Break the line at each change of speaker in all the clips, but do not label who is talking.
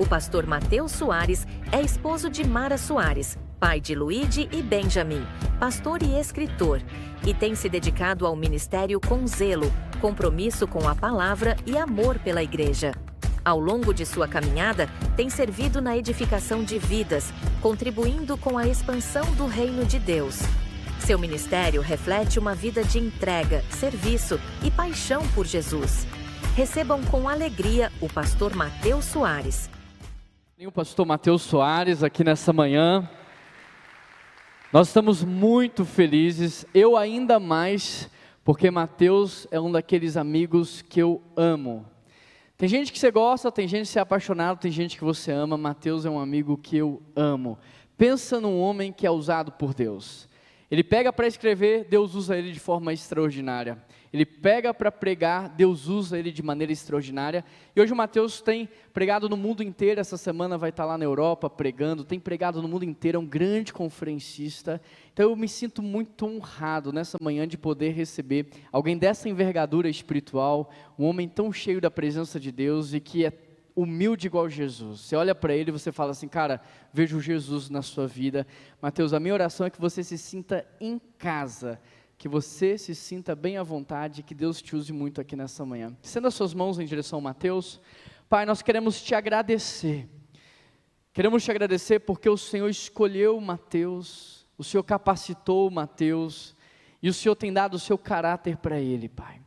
O pastor Mateus Soares é esposo de Mara Soares, pai de Luíde e Benjamin, pastor e escritor, e tem se dedicado ao ministério com zelo, compromisso com a palavra e amor pela igreja. Ao longo de sua caminhada, tem servido na edificação de vidas, contribuindo com a expansão do reino de Deus. Seu ministério reflete uma vida de entrega, serviço e paixão por Jesus. Recebam com alegria o pastor Mateus Soares.
O pastor Mateus Soares aqui nessa manhã. Nós estamos muito felizes, eu ainda mais, porque Mateus é um daqueles amigos que eu amo. Tem gente que você gosta, tem gente que você é apaixonado, tem gente que você ama. Mateus é um amigo que eu amo. Pensa num homem que é usado por Deus. Ele pega para escrever, Deus usa ele de forma extraordinária. Ele pega para pregar, Deus usa ele de maneira extraordinária. E hoje o Mateus tem pregado no mundo inteiro, essa semana vai estar lá na Europa pregando, tem pregado no mundo inteiro, é um grande conferencista. Então eu me sinto muito honrado nessa manhã de poder receber alguém dessa envergadura espiritual, um homem tão cheio da presença de Deus e que é humilde igual Jesus. Você olha para ele e você fala assim, cara, vejo Jesus na sua vida. Mateus, a minha oração é que você se sinta em casa, que você se sinta bem à vontade, que Deus te use muito aqui nessa manhã. Estenda as suas mãos em direção ao Mateus. Pai, nós queremos te agradecer. Queremos te agradecer porque o Senhor escolheu o Mateus, o Senhor capacitou o Mateus, e o Senhor tem dado o seu caráter para ele, Pai.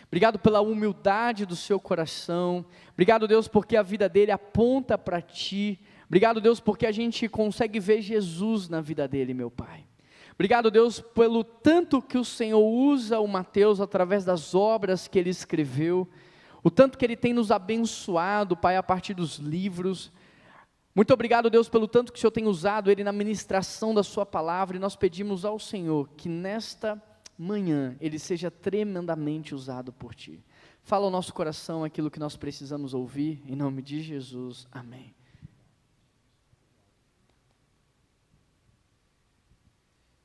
Obrigado pela humildade do seu coração. Obrigado, Deus, porque a vida dele aponta para ti. Obrigado, Deus, porque a gente consegue ver Jesus na vida dele, meu Pai. Obrigado, Deus, pelo tanto que o Senhor usa o Mateus através das obras que ele escreveu, o tanto que ele tem nos abençoado, Pai, a partir dos livros. Muito obrigado, Deus, pelo tanto que o Senhor tem usado ele na ministração da sua palavra, e nós pedimos ao Senhor que nesta manhã ele seja tremendamente usado por Ti. Fala ao nosso coração aquilo que nós precisamos ouvir, em nome de Jesus, amém.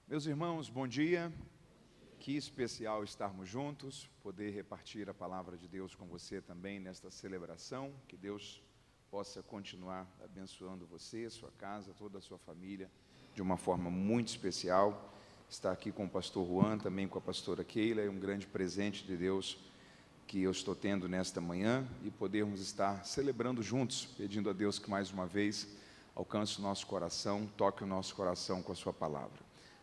Meus irmãos, bom dia, que especial estarmos juntos, poder repartir a palavra de Deus com você também nesta celebração, que Deus possa continuar abençoando você, sua casa, toda a sua família, de uma forma muito especial. Estar aqui com o pastor Juan, também com a pastora Keila, é um grande presente de Deus que eu estou tendo nesta manhã, e podermos estar celebrando juntos, pedindo a Deus que mais uma vez alcance o nosso coração, toque o nosso coração com a sua palavra.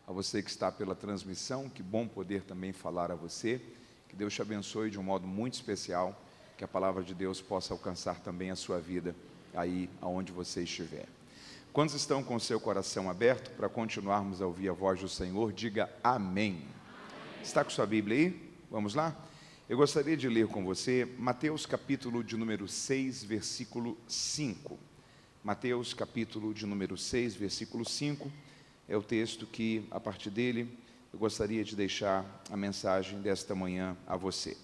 A você que está pela transmissão, que bom poder também falar a você, que Deus te abençoe de um modo muito especial, que a palavra de Deus possa alcançar também a sua vida, aí aonde você estiver. Quantos estão com o seu coração aberto para continuarmos a ouvir a voz do Senhor? Diga amém. Está com sua Bíblia aí? Vamos lá? Eu gostaria de ler com você Mateus capítulo de número 6, versículo 5. Mateus capítulo de número 6, versículo 5. É o texto que, a partir dele, eu gostaria de deixar a mensagem desta manhã a você.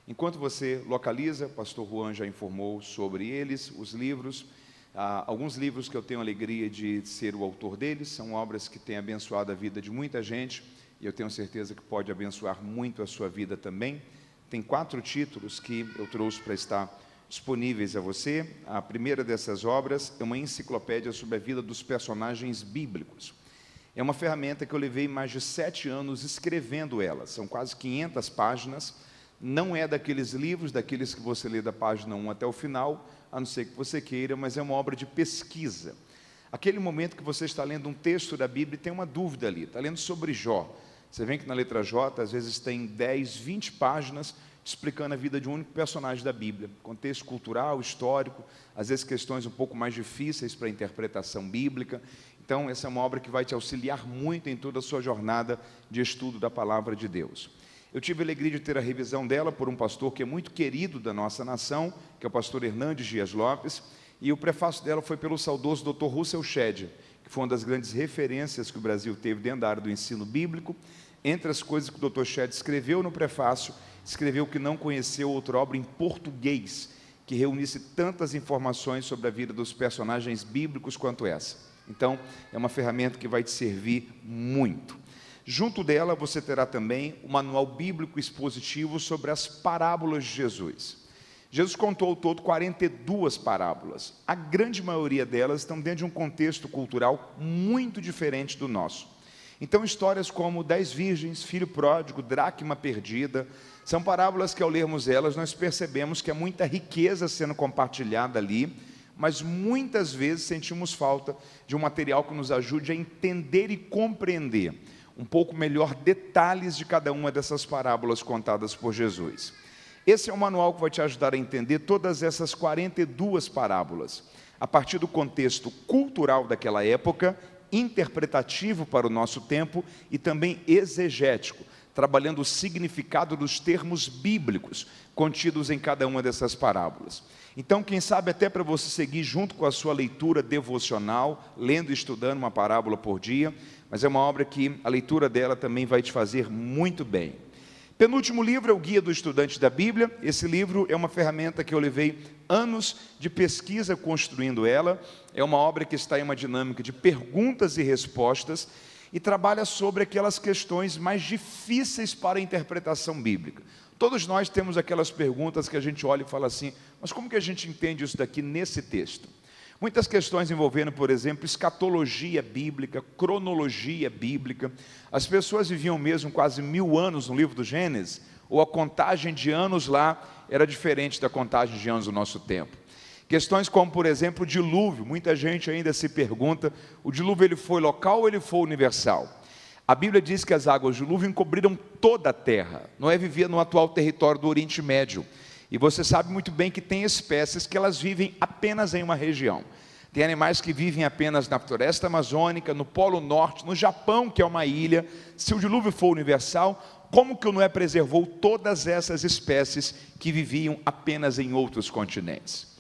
Enquanto você localiza, o pastor Juan já informou sobre eles, os livros. Alguns livros que eu tenho a alegria de ser o autor deles, são obras que têm abençoado a vida de muita gente, e eu tenho certeza que pode abençoar muito a sua vida também. Tem 4 títulos que eu trouxe para estar disponíveis a você. A primeira dessas obras é uma enciclopédia sobre a vida dos personagens bíblicos. É uma ferramenta que eu levei mais de 7 anos escrevendo ela, são quase 500 páginas, não é daqueles livros, daqueles que você lê da página 1 até o final, a não ser que você queira, mas é uma obra de pesquisa. Aquele momento que você está lendo um texto da Bíblia e tem uma dúvida ali, está lendo sobre Jó, você vê que na letra J, às vezes tem 10, 20 páginas explicando a vida de um único personagem da Bíblia, contexto cultural, histórico, às vezes questões um pouco mais difíceis para a interpretação bíblica. Então, essa é uma obra que vai te auxiliar muito em toda a sua jornada de estudo da Palavra de Deus. Eu tive a alegria de ter a revisão dela por um pastor que é muito querido da nossa nação, que é o pastor Hernandes Dias Lopes, e o prefácio dela foi pelo saudoso Dr. Russell Shedd, que foi uma das grandes referências que o Brasil teve dentro da área do ensino bíblico. Entre as coisas que o Dr. Shedd escreveu no prefácio, escreveu que não conheceu outra obra em português que reunisse tantas informações sobre a vida dos personagens bíblicos quanto essa. Então, é uma ferramenta que vai te servir muito. Junto dela, você terá também o Manual Bíblico Expositivo sobre as Parábolas de Jesus. Jesus contou ao todo 42 parábolas. A grande maioria delas estão dentro de um contexto cultural muito diferente do nosso. Então, histórias como 10 virgens, filho pródigo, dracma perdida, são parábolas que, ao lermos elas, nós percebemos que há muita riqueza sendo compartilhada ali, mas muitas vezes sentimos falta de um material que nos ajude a entender e compreender um pouco melhor detalhes de cada uma dessas parábolas contadas por Jesus. Esse é o manual que vai te ajudar a entender todas essas 42 parábolas, a partir do contexto cultural daquela época, interpretativo para o nosso tempo e também exegético, trabalhando o significado dos termos bíblicos contidos em cada uma dessas parábolas. Então, quem sabe até para você seguir junto com a sua leitura devocional, lendo e estudando uma parábola por dia, mas é uma obra que a leitura dela também vai te fazer muito bem. Penúltimo livro é o Guia do Estudante da Bíblia. Esse livro é uma ferramenta que eu levei anos de pesquisa construindo ela. É uma obra que está em uma dinâmica de perguntas e respostas e trabalha sobre aquelas questões mais difíceis para a interpretação bíblica. Todos nós temos aquelas perguntas que a gente olha e fala assim, mas como que a gente entende isso daqui nesse texto? Muitas questões envolvendo, por exemplo, escatologia bíblica, cronologia bíblica. As pessoas viviam mesmo quase 1000 anos no livro do Gênesis, ou a contagem de anos lá era diferente da contagem de anos do nosso tempo. Questões como, por exemplo, o dilúvio. Muita gente ainda se pergunta, o dilúvio ele foi local ou ele foi universal? A Bíblia diz que as águas do dilúvio encobriram toda a terra. Noé vivia no atual território do Oriente Médio. E você sabe muito bem que tem espécies que elas vivem apenas em uma região. Tem animais que vivem apenas na floresta amazônica, no Polo Norte, no Japão, que é uma ilha. Se o dilúvio for universal, como que o Noé preservou todas essas espécies que viviam apenas em outros continentes?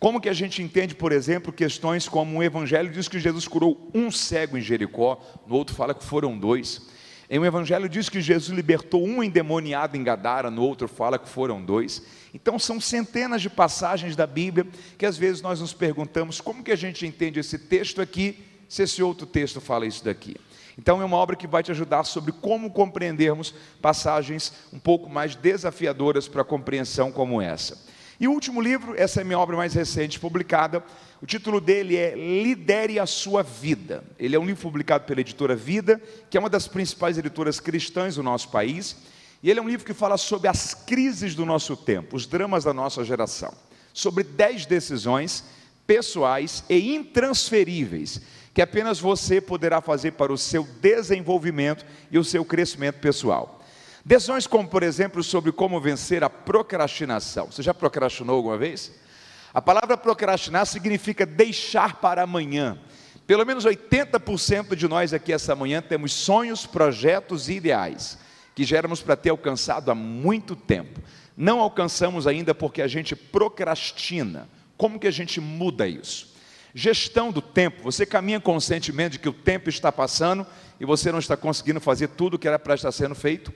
Como que a gente entende, por exemplo, questões como o Evangelho diz que Jesus curou um cego em Jericó, no outro fala que foram 2. Em um Evangelho diz que Jesus libertou um endemoniado em Gadara, no outro fala que foram 2. Então são centenas de passagens da Bíblia que às vezes nós nos perguntamos como que a gente entende esse texto aqui, se esse outro texto fala isso daqui. Então é uma obra que vai te ajudar sobre como compreendermos passagens um pouco mais desafiadoras para a compreensão como essa. E o último livro, essa é a minha obra mais recente publicada, o título dele é Lidere a Sua Vida. Ele é um livro publicado pela editora Vida, que é uma das principais editoras cristãs do nosso país, e ele é um livro que fala sobre as crises do nosso tempo, os dramas da nossa geração, sobre 10 decisões pessoais e intransferíveis, que apenas você poderá fazer para o seu desenvolvimento e o seu crescimento pessoal. Decisões como, por exemplo, sobre como vencer a procrastinação. Você já procrastinou alguma vez? A palavra procrastinar significa deixar para amanhã. Pelo menos 80% de nós aqui essa manhã temos sonhos, projetos e ideais que já éramos para ter alcançado há muito tempo. Não alcançamos ainda porque a gente procrastina. Como que a gente muda isso? Gestão do tempo. Você caminha com o sentimento de que o tempo está passando e você não está conseguindo fazer tudo o que era para estar sendo feito?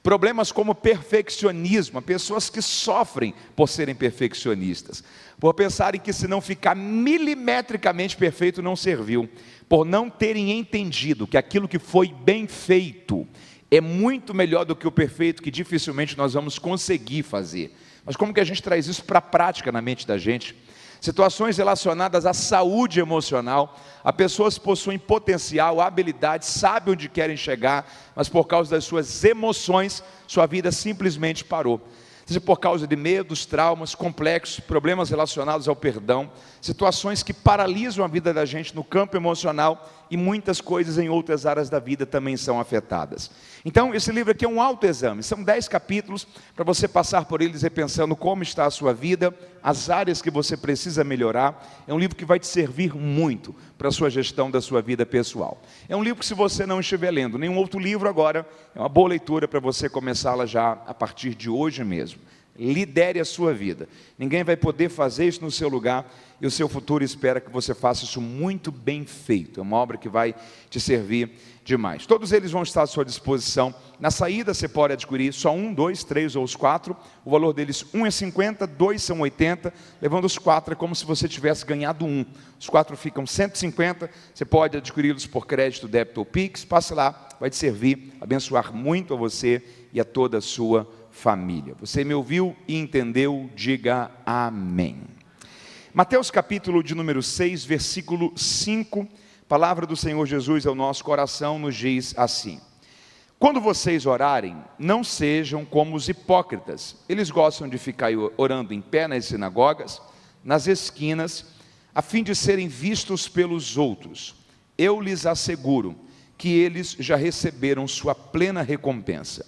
Problemas como perfeccionismo, pessoas que sofrem por serem perfeccionistas, por pensarem que se não ficar milimetricamente perfeito não serviu, por não terem entendido que aquilo que foi bem feito é muito melhor do que o perfeito, que dificilmente nós vamos conseguir fazer. Mas como que a gente traz isso para a prática na mente da gente? Situações relacionadas à saúde emocional, a pessoas que possuem potencial, habilidade, sabem onde querem chegar, mas por causa das suas emoções, sua vida simplesmente parou. Seja por causa de medos, traumas, complexos, problemas relacionados ao perdão, situações que paralisam a vida da gente no campo emocional e muitas coisas em outras áreas da vida também são afetadas. Então, esse livro aqui é um autoexame, são 10 capítulos para você passar por eles repensando como está a sua vida, as áreas que você precisa melhorar. É um livro que vai te servir muito para a sua gestão da sua vida pessoal. É um livro que, se você não estiver lendo nenhum outro livro agora, é uma boa leitura para você começá-la já a partir de hoje mesmo. Lidere a sua vida. Ninguém vai poder fazer isso no seu lugar e o seu futuro espera que você faça isso muito bem feito. É uma obra que vai te servir demais. Todos eles vão estar à sua disposição. Na saída você pode adquirir só 1, 2, 3 ou os 4. O valor deles, 1 é 50, 2 são 80. Levando os 4 é como se você tivesse ganhado 1. Os 4 ficam 150. Você pode adquiri-los por crédito, débito ou Pix. Passe lá, vai te servir, abençoar muito a você e a toda a sua família. Você me ouviu e entendeu? Diga amém. Mateus capítulo de número 6, versículo 5, palavra do Senhor Jesus ao nosso coração nos diz assim: quando vocês orarem, não sejam como os hipócritas. Eles gostam de ficar orando em pé nas sinagogas, nas esquinas, a fim de serem vistos pelos outros. Eu lhes asseguro que eles já receberam sua plena recompensa.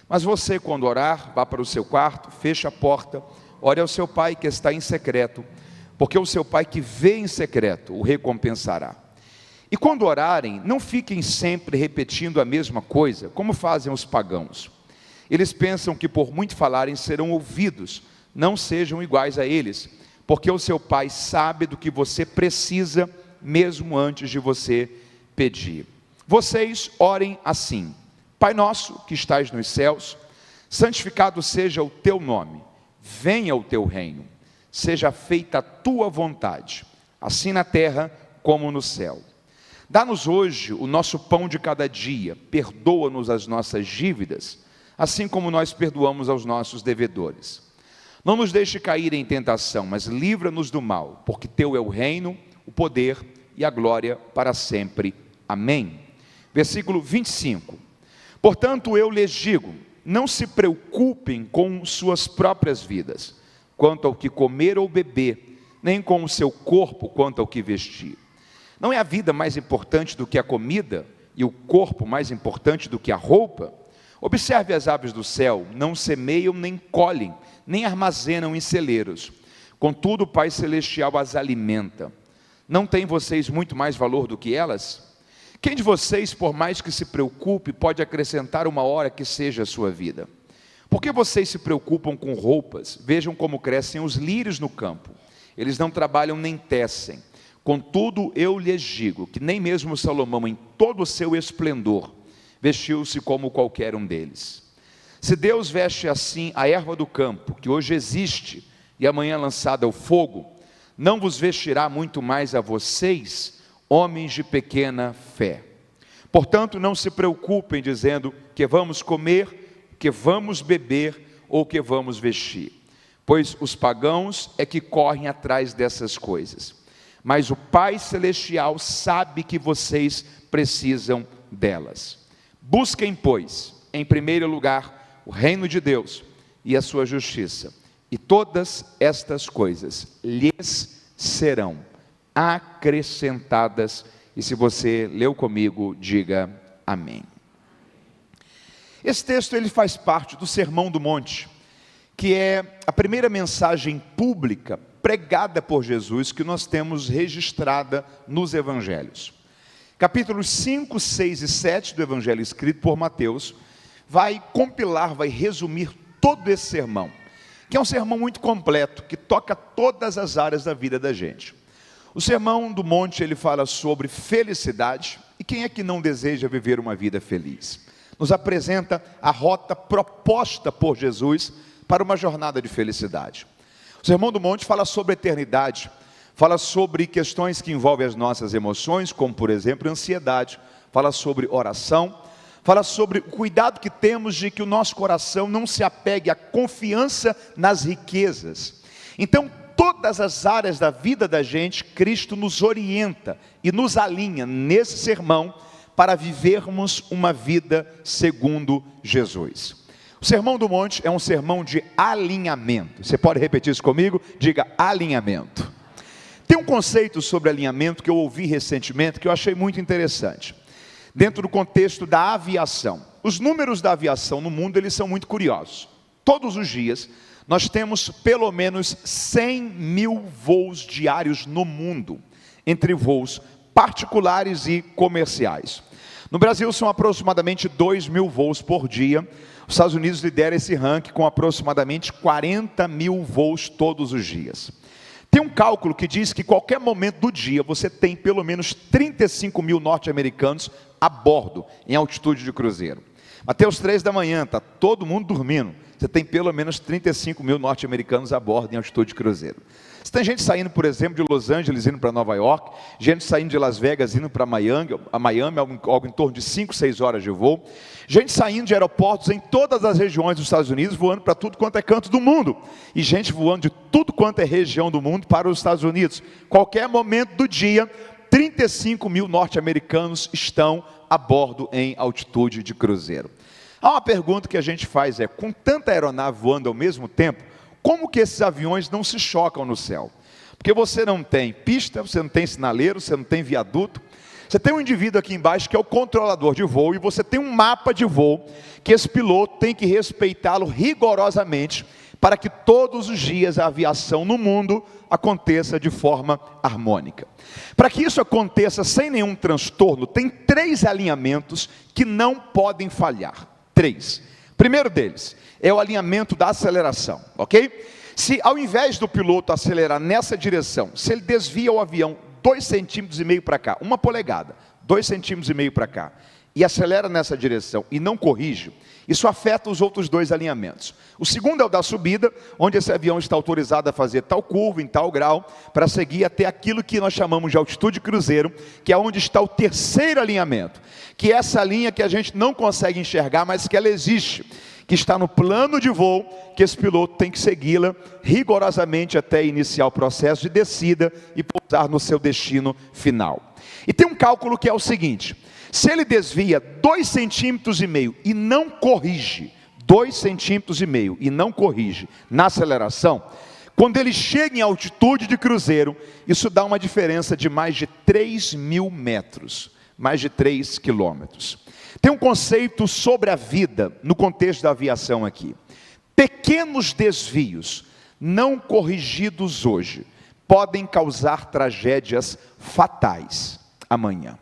Mas você, quando orar, vá para o seu quarto, feche a porta, ore ao seu pai que está em secreto, porque o seu pai que vê em secreto o recompensará. E quando orarem, não fiquem sempre repetindo a mesma coisa, como fazem os pagãos. Eles pensam que por muito falarem serão ouvidos. Não sejam iguais a eles, porque o seu pai sabe do que você precisa, mesmo antes de você pedir. Vocês orem assim: Pai nosso que estais nos céus, santificado seja o teu nome, venha o teu reino, seja feita a tua vontade, assim na terra como no céu. Dá-nos hoje o nosso pão de cada dia, perdoa-nos as nossas dívidas, assim como nós perdoamos aos nossos devedores. Não nos deixe cair em tentação, mas livra-nos do mal, porque teu é o reino, o poder e a glória para sempre. Amém. Versículo 25. Portanto, eu lhes digo, não se preocupem com suas próprias vidas, quanto ao que comer ou beber, nem com o seu corpo quanto ao que vestir. Não é a vida mais importante do que a comida, e o corpo mais importante do que a roupa? Observe as aves do céu, não semeiam nem colhem, nem armazenam em celeiros. Contudo, o Pai Celestial as alimenta. Não têm vocês muito mais valor do que elas? Quem de vocês, por mais que se preocupe, pode acrescentar uma hora que seja a sua vida? Por que vocês se preocupam com roupas? Vejam como crescem os lírios no campo. Eles não trabalham nem tecem. Contudo, eu lhes digo que nem mesmo Salomão, em todo o seu esplendor, vestiu-se como qualquer um deles. Se Deus veste assim a erva do campo, que hoje existe e amanhã é lançada ao fogo, não vos vestirá muito mais a vocês, homens de pequena fé. Portanto, não se preocupem dizendo que vamos comer, que vamos beber ou que vamos vestir, pois os pagãos é que correm atrás dessas coisas. Mas o Pai Celestial sabe que vocês precisam delas. Busquem, pois, em primeiro lugar, o reino de Deus e a sua justiça, e todas estas coisas lhes serão acrescentadas. E se você leu comigo, diga amém. Esse texto ele faz parte do Sermão do Monte, que é a primeira mensagem pública pregada por Jesus que nós temos registrada nos evangelhos. Capítulos 5, 6 e 7 do evangelho escrito por Mateus vai compilar, vai resumir todo esse sermão, que é um sermão muito completo, que toca todas as áreas da vida da gente. O Sermão do Monte ele fala sobre felicidade, e quem é que não deseja viver uma vida feliz? Nos apresenta a rota proposta por Jesus para uma jornada de felicidade. O Sermão do Monte fala sobre eternidade, fala sobre questões que envolvem as nossas emoções, como por exemplo ansiedade, fala sobre oração, fala sobre o cuidado que temos de que o nosso coração não se apegue à confiança nas riquezas. Então, todas as áreas da vida da gente, Cristo nos orienta e nos alinha nesse sermão para vivermos uma vida segundo Jesus. O Sermão do Monte é um sermão de alinhamento. Você pode repetir isso comigo? Diga alinhamento. Tem um conceito sobre alinhamento que eu ouvi recentemente que eu achei muito interessante. Dentro do contexto da aviação. Os números da aviação no mundo eles são muito curiosos. Todos os dias nós temos pelo menos 100 mil voos diários no mundo, entre voos particulares e comerciais. No Brasil são aproximadamente 2 mil voos por dia. Os Estados Unidos lidera esse ranking com aproximadamente 40 mil voos todos os dias. Tem um cálculo que diz que qualquer momento do dia você tem pelo menos 35 mil norte-americanos a bordo, em altitude de cruzeiro. Até os 3 da manhã, está todo mundo dormindo. você tem pelo menos 35 mil norte-americanos a bordo em altitude de cruzeiro. Você tem gente saindo, por exemplo, de Los Angeles indo para Nova York, gente saindo de Las Vegas indo para Miami, algo em torno de 5, 6 horas de voo, gente saindo de aeroportos em todas as regiões dos Estados Unidos, voando para tudo quanto é canto do mundo, e gente voando de tudo quanto é região do mundo para os Estados Unidos. Qualquer momento do dia, 35 mil norte-americanos estão a bordo em altitude de cruzeiro. Há uma pergunta que a gente faz, com tanta aeronave voando ao mesmo tempo, como que esses aviões não se chocam no céu? Porque você não tem pista, você não tem sinaleiro, você não tem viaduto. Você tem um indivíduo aqui embaixo que é o controlador de voo, e você tem um mapa de voo que esse piloto tem que respeitá-lo rigorosamente para que todos os dias a aviação no mundo aconteça de forma harmônica. Para que isso aconteça sem nenhum transtorno, tem 3 alinhamentos que não podem falhar. 3. Primeiro deles é o alinhamento da aceleração, ok? Se ao invés do piloto acelerar nessa direção, se ele desvia o avião 2,5 centímetros para cá, 1 polegada, 2,5 centímetros para cá, e acelera nessa direção e não corrige, isso afeta os outros 2 alinhamentos. O segundo é o da subida, onde esse avião está autorizado a fazer tal curva, em tal grau, para seguir até aquilo que nós chamamos de altitude cruzeiro, que é onde está o terceiro alinhamento, que é essa linha que a gente não consegue enxergar, mas que ela existe, que está no plano de voo, que esse piloto tem que segui-la rigorosamente até iniciar o processo de descida e pousar no seu destino final. E tem um cálculo que é o seguinte: se ele desvia 2,5 centímetros e não corrige, 2,5 centímetros e não corrige na aceleração, quando ele chega em altitude de cruzeiro, isso dá uma diferença de mais de 3.000 metros, mais de 3 quilômetros. Tem um conceito sobre a vida no contexto da aviação aqui. Pequenos desvios não corrigidos hoje podem causar tragédias fatais amanhã.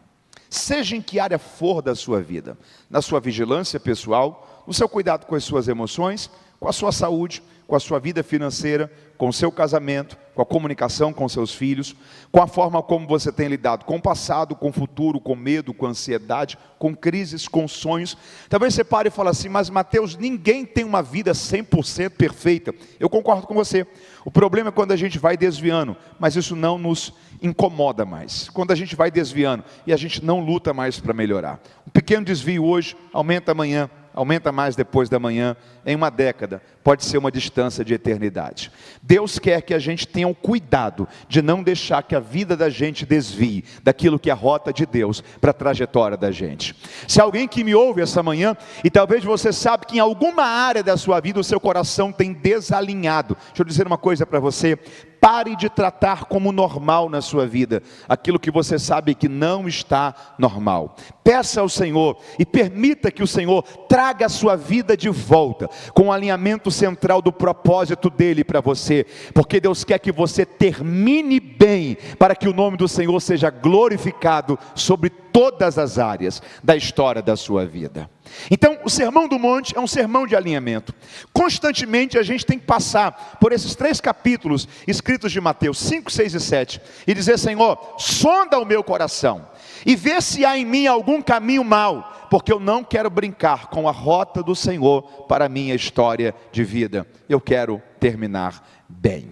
Seja em que área for da sua vida, na sua vigilância pessoal, no seu cuidado com as suas emoções, com a sua saúde, com a sua vida financeira, com o seu casamento, com a comunicação com seus filhos, com a forma como você tem lidado com o passado, com o futuro, com medo, com ansiedade, com crises, com sonhos. Talvez você pare e fale assim: mas Mateus, ninguém tem uma vida 100% perfeita. Eu concordo com você. O problema é quando a gente vai desviando, mas isso não nos incomoda mais. Quando a gente vai desviando e a gente não luta mais para melhorar. Um pequeno desvio hoje, aumenta amanhã, aumenta mais depois da manhã, em uma década, pode ser uma distância de eternidade. Deus quer que a gente tenha o cuidado de não deixar que a vida da gente desvie daquilo que é a rota de Deus para a trajetória da gente. Se alguém que me ouve essa manhã, e talvez você sabe que em alguma área da sua vida o seu coração tem desalinhado, deixa eu dizer uma coisa para você: pare de tratar como normal na sua vida aquilo que você sabe que não está normal. Peça ao Senhor e permita que o Senhor traga a sua vida de volta, com o alinhamento central do propósito dele para você, porque Deus quer que você termine bem, para que o nome do Senhor seja glorificado sobre todas as áreas da história da sua vida. Então, o Sermão do Monte é um sermão de alinhamento. Constantemente a gente tem que passar por esses 3 capítulos escritos de Mateus 5, 6 e 7 e dizer: Senhor, sonda o meu coração e vê se há em mim algum caminho mau, porque eu não quero brincar com a rota do Senhor para a minha história de vida. Eu quero terminar bem.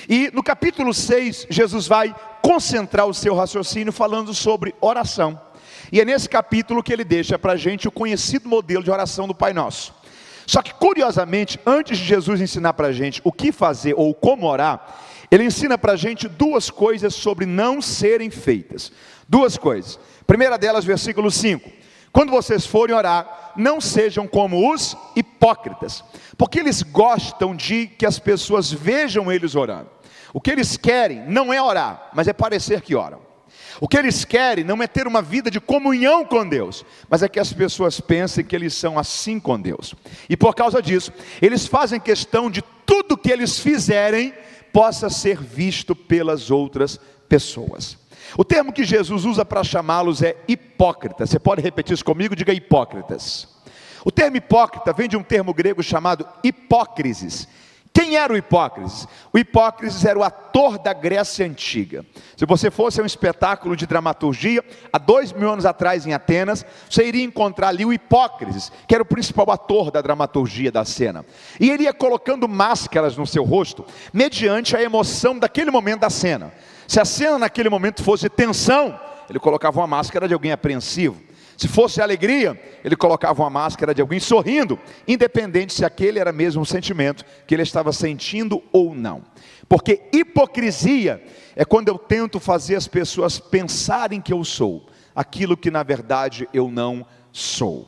E no capítulo 6, Jesus vai concentrar o seu raciocínio falando sobre oração. E é nesse capítulo que ele deixa para a gente o conhecido modelo de oração do Pai Nosso. Só que, curiosamente, antes de Jesus ensinar para a gente o que fazer ou como orar, ele ensina para a gente 2 coisas sobre não serem feitas. 2 coisas. Primeira delas, versículo 5. Quando vocês forem orar, não sejam como os hipócritas, porque eles gostam de que as pessoas vejam eles orando. O que eles querem não é orar, mas é parecer que oram. O que eles querem não é ter uma vida de comunhão com Deus, mas é que as pessoas pensem que eles são assim com Deus. E por causa disso, eles fazem questão de tudo que eles fizerem possa ser visto pelas outras pessoas. O termo que Jesus usa para chamá-los é hipócrita. Você pode repetir isso comigo? Diga hipócritas. O termo hipócrita vem de um termo grego chamado hipócrisis, Quem era o Hipócrates? O Hipócrates era o ator da Grécia Antiga. Se você fosse a um espetáculo de dramaturgia, há 2000 anos atrás em Atenas, você iria encontrar ali o Hipócrates, que era o principal ator da dramaturgia da cena. E ele ia colocando máscaras no seu rosto, mediante a emoção daquele momento da cena. Se a cena naquele momento fosse tensão, ele colocava uma máscara de alguém apreensivo. Se fosse alegria, ele colocava uma máscara de alguém sorrindo, independente se aquele era mesmo um sentimento que ele estava sentindo ou não. Porque hipocrisia é quando eu tento fazer as pessoas pensarem que eu sou aquilo que na verdade eu não sou.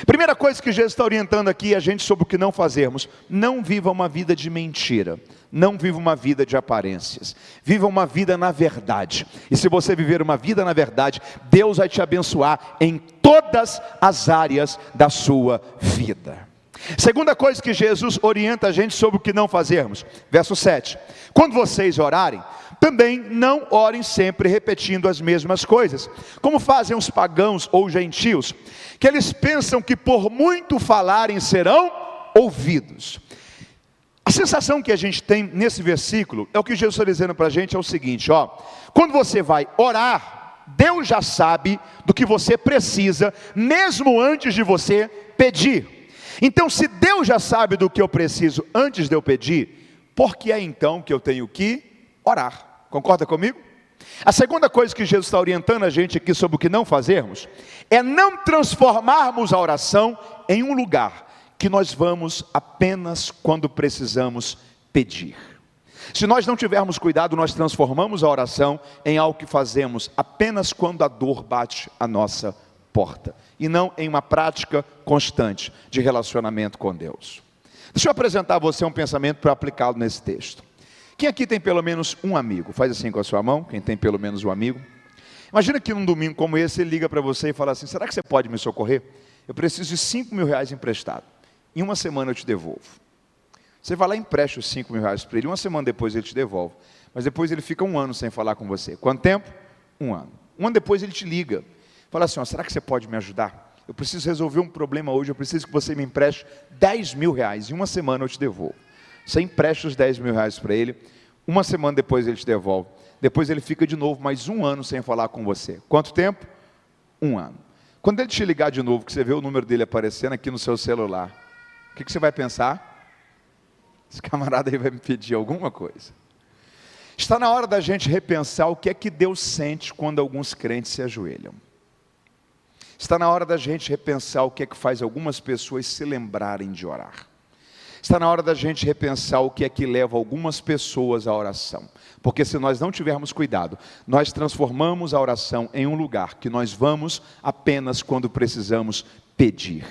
Primeira coisa que Jesus está orientando aqui a gente sobre o que não fazermos: não viva uma vida de mentira, não viva uma vida de aparências, viva uma vida na verdade. E se você viver uma vida na verdade, Deus vai te abençoar em todas as áreas da sua vida. Segunda coisa que Jesus orienta a gente sobre o que não fazermos, verso 7: quando vocês orarem, também não orem sempre repetindo as mesmas coisas, como fazem os pagãos ou gentios, que eles pensam que por muito falarem serão ouvidos. A sensação que a gente tem nesse versículo, é o que Jesus está dizendo para a gente, é o seguinte, quando você vai orar, Deus já sabe do que você precisa, mesmo antes de você pedir. Então, se Deus já sabe do que eu preciso antes de eu pedir, por que é então que eu tenho que orar? Concorda comigo? A segunda coisa que Jesus está orientando a gente aqui sobre o que não fazermos, é não transformarmos a oração em um lugar que nós vamos apenas quando precisamos pedir. Se nós não tivermos cuidado, nós transformamos a oração em algo que fazemos apenas quando a dor bate a nossa porta, e não em uma prática constante de relacionamento com Deus. Deixa eu apresentar a você um pensamento para aplicá-lo nesse texto. Quem aqui tem pelo menos um amigo? Faz assim com a sua mão, quem tem pelo menos um amigo. Imagina que num domingo como esse, ele liga para você e fala assim: será que você pode me socorrer? Eu preciso de 5 mil reais emprestado. Em uma semana eu te devolvo. Você vai lá e empresta os 5 mil reais para ele, uma semana depois ele te devolve. Mas depois ele fica 1 ano sem falar com você. Quanto tempo? 1 ano. 1 ano depois ele te liga. Fala assim: será que você pode me ajudar? Eu preciso resolver um problema hoje, eu preciso que você me empreste 10 mil reais. Em uma semana eu te devolvo. Você empresta os 10 mil reais para ele, uma semana depois ele te devolve. Depois ele fica de novo mais 1 ano sem falar com você. Quanto tempo? 1 ano. Quando ele te ligar de novo, que você vê o número dele aparecendo aqui no seu celular, o que você vai pensar? Esse camarada aí vai me pedir alguma coisa. Está na hora da gente repensar o que é que Deus sente quando alguns crentes se ajoelham. Está na hora da gente repensar o que é que faz algumas pessoas se lembrarem de orar. Está na hora da gente repensar o que é que leva algumas pessoas à oração. Porque se nós não tivermos cuidado, nós transformamos a oração em um lugar que nós vamos apenas quando precisamos pedir.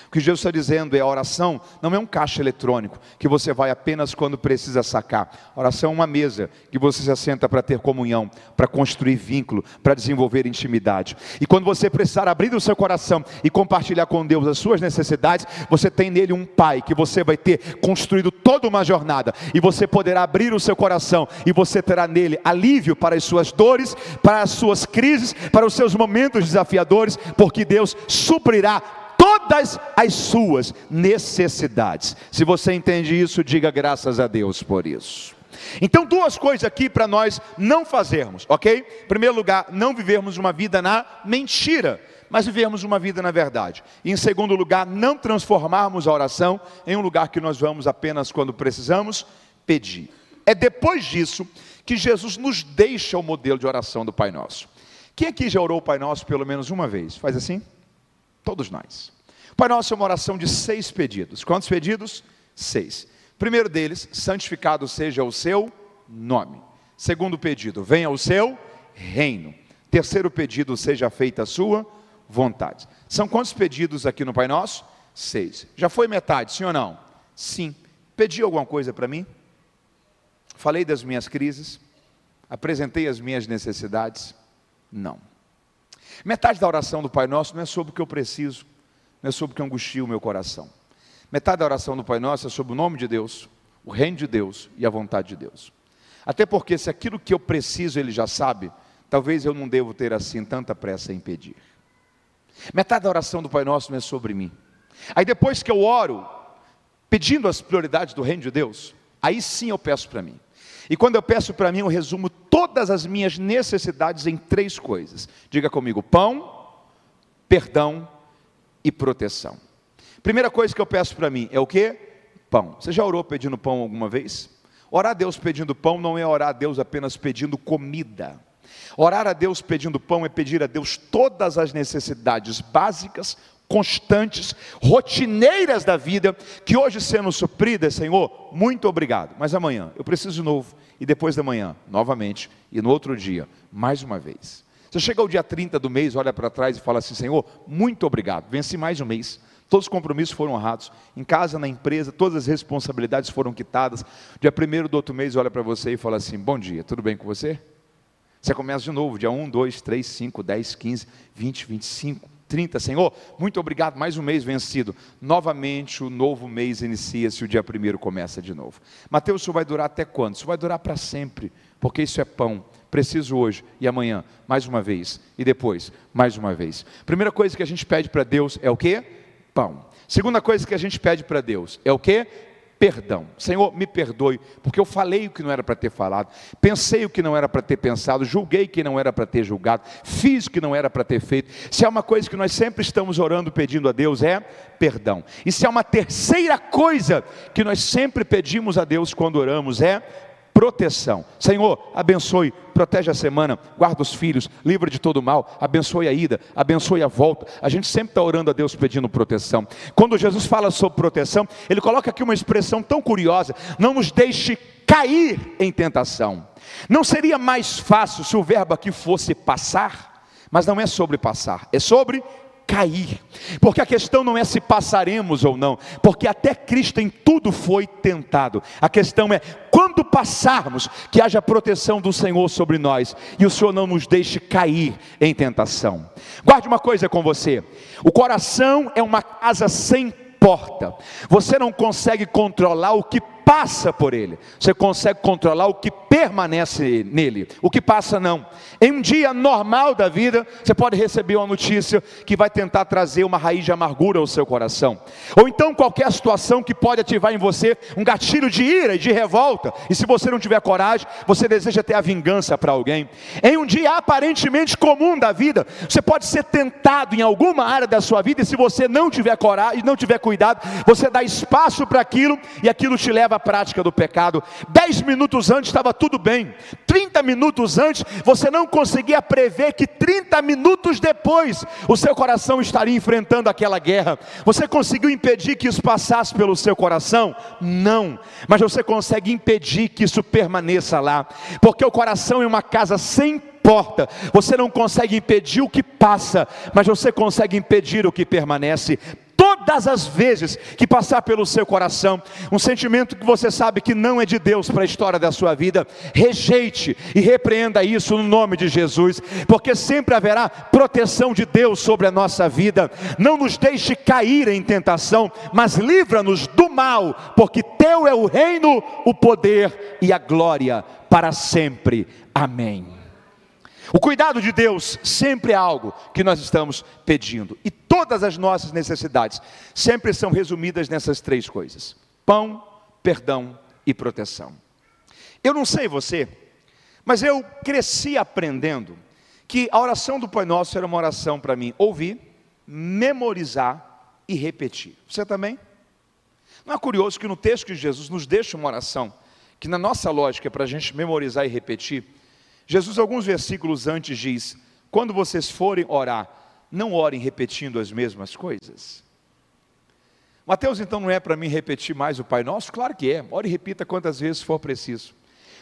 O que Jesus está dizendo é: a oração não é um caixa eletrônico, que você vai apenas quando precisa sacar. A oração é uma mesa, que você se assenta para ter comunhão, para construir vínculo, para desenvolver intimidade. E quando você precisar abrir o seu coração e compartilhar com Deus as suas necessidades, você tem nele um Pai, que você vai ter construído toda uma jornada, e você poderá abrir o seu coração, e você terá nele alívio para as suas dores, para as suas crises, para os seus momentos desafiadores, porque Deus suprirá todas as suas necessidades. Se você entende isso, diga graças a Deus por isso. Então, 2 coisas aqui para nós não fazermos, ok? Em primeiro lugar, não vivermos uma vida na mentira, mas vivermos uma vida na verdade. E em segundo lugar, não transformarmos a oração em um lugar que nós vamos apenas quando precisamos pedir. É depois disso que Jesus nos deixa o modelo de oração do Pai Nosso. Quem aqui já orou o Pai Nosso pelo menos uma vez? Faz assim? Todos nós. O Pai Nosso é uma oração de 6 pedidos. Quantos pedidos? 6. Primeiro deles: santificado seja o seu nome. Segundo pedido: venha o seu reino. Terceiro pedido: seja feita a sua vontade. São quantos pedidos aqui no Pai Nosso? 6. Já foi metade, sim ou não? Sim. Pedi alguma coisa para mim? Falei das minhas crises? Apresentei as minhas necessidades? Não. Metade da oração do Pai Nosso não é sobre o que eu preciso, não é sobre o que angustia o meu coração. Metade da oração do Pai Nosso é sobre o nome de Deus, o reino de Deus e a vontade de Deus. Até porque se aquilo que eu preciso Ele já sabe, talvez eu não devo ter assim tanta pressa em pedir. Metade da oração do Pai Nosso não é sobre mim. Aí depois que eu oro, pedindo as prioridades do reino de Deus, Aí sim eu peço para mim. E quando eu peço para mim, eu resumo todas as minhas necessidades em 3 coisas. Diga comigo: pão, perdão e proteção. Primeira coisa que eu peço para mim é o quê? Pão. Você já orou pedindo pão alguma vez? Orar a Deus pedindo pão não é orar a Deus apenas pedindo comida. Orar a Deus pedindo pão é pedir a Deus todas as necessidades básicas, constantes, rotineiras da vida, que hoje sendo supridas, Senhor, muito obrigado. Mas amanhã eu preciso de novo, e depois da manhã, novamente, e no outro dia, mais uma vez. Você chega ao dia 30 do mês, olha para trás e fala assim: Senhor, muito obrigado, venci mais um mês. Todos os compromissos foram honrados, em casa, na empresa, todas as responsabilidades foram quitadas. Dia 1º do outro mês, olha para você e fala assim: bom dia, tudo bem com você? Você começa de novo, dia 1, 2, 3, 5, 10, 15, 20, 25, 30, Senhor, muito obrigado, mais um mês vencido. Novamente o novo mês inicia-se, o dia 1º começa de novo. Mateus, isso vai durar até quando? Isso vai durar para sempre, porque isso é pão. Preciso hoje e amanhã, mais uma vez, e depois, mais uma vez. Primeira coisa que a gente pede para Deus é o quê? Pão. Segunda coisa que a gente pede para Deus é o quê? Perdão. Senhor, me perdoe, porque eu falei o que não era para ter falado, pensei o que não era para ter pensado, julguei o que não era para ter julgado, fiz o que não era para ter feito. Se há uma coisa que nós sempre estamos orando, pedindo a Deus, é perdão. E se há uma terceira coisa que nós sempre pedimos a Deus quando oramos, é proteção. Senhor, abençoe, protege a semana, guarda os filhos, livra de todo mal, abençoe a ida, abençoe a volta. A gente sempre está orando a Deus pedindo proteção. Quando Jesus fala sobre proteção, Ele coloca aqui uma expressão tão curiosa: não nos deixe cair em tentação. Não seria mais fácil se o verbo aqui fosse passar? Mas não é sobre passar, é sobre cair, porque a questão não é se passaremos ou não, porque até Cristo em tudo foi tentado. A questão é, quando passarmos, que haja proteção do Senhor sobre nós, e o Senhor não nos deixe cair em tentação. Guarde uma coisa com você: o coração é uma casa sem porta. Você não consegue controlar o que passa por ele, você consegue controlar o que permanece nele, o que passa não. Em um dia normal da vida, você pode receber uma notícia que vai tentar trazer uma raiz de amargura ao seu coração, ou então qualquer situação que pode ativar em você um gatilho de ira e de revolta, e se você não tiver coragem, você deseja ter a vingança para alguém. Em um dia aparentemente comum da vida, você pode ser tentado em alguma área da sua vida, e se você não tiver coragem, não tiver cuidado, você dá espaço para aquilo, e aquilo te leva à prática do pecado. 10 minutos antes estava tudo bem, 30 minutos antes você não conseguia prever que 30 minutos depois o seu coração estaria enfrentando aquela guerra. Você conseguiu impedir que isso passasse pelo seu coração? Não, mas você consegue impedir que isso permaneça lá, porque o coração é uma casa sem porta. Você não consegue impedir o que passa, mas você consegue impedir o que permanece. Todas as vezes que passar pelo seu coração um sentimento que você sabe que não é de Deus para a história da sua vida, rejeite e repreenda isso no nome de Jesus, porque sempre haverá proteção de Deus sobre a nossa vida. Não nos deixe cair em tentação, mas livra-nos do mal, porque teu é o reino, o poder e a glória para sempre. Amém. O cuidado de Deus sempre é algo que nós estamos pedindo, e todas as nossas necessidades sempre são resumidas nessas 3 coisas: pão, perdão e proteção. Eu não sei você, mas eu cresci aprendendo que a oração do Pai Nosso era uma oração para mim ouvir, memorizar e repetir. Você também? Não é curioso que no texto de Jesus nos deixa uma oração que na nossa lógica é para a gente memorizar e repetir? Jesus, alguns versículos antes, diz: quando vocês forem orar, não orem repetindo as mesmas coisas. Mateus, então, não é para mim repetir mais o Pai Nosso? Claro que é, ore e repita quantas vezes for preciso.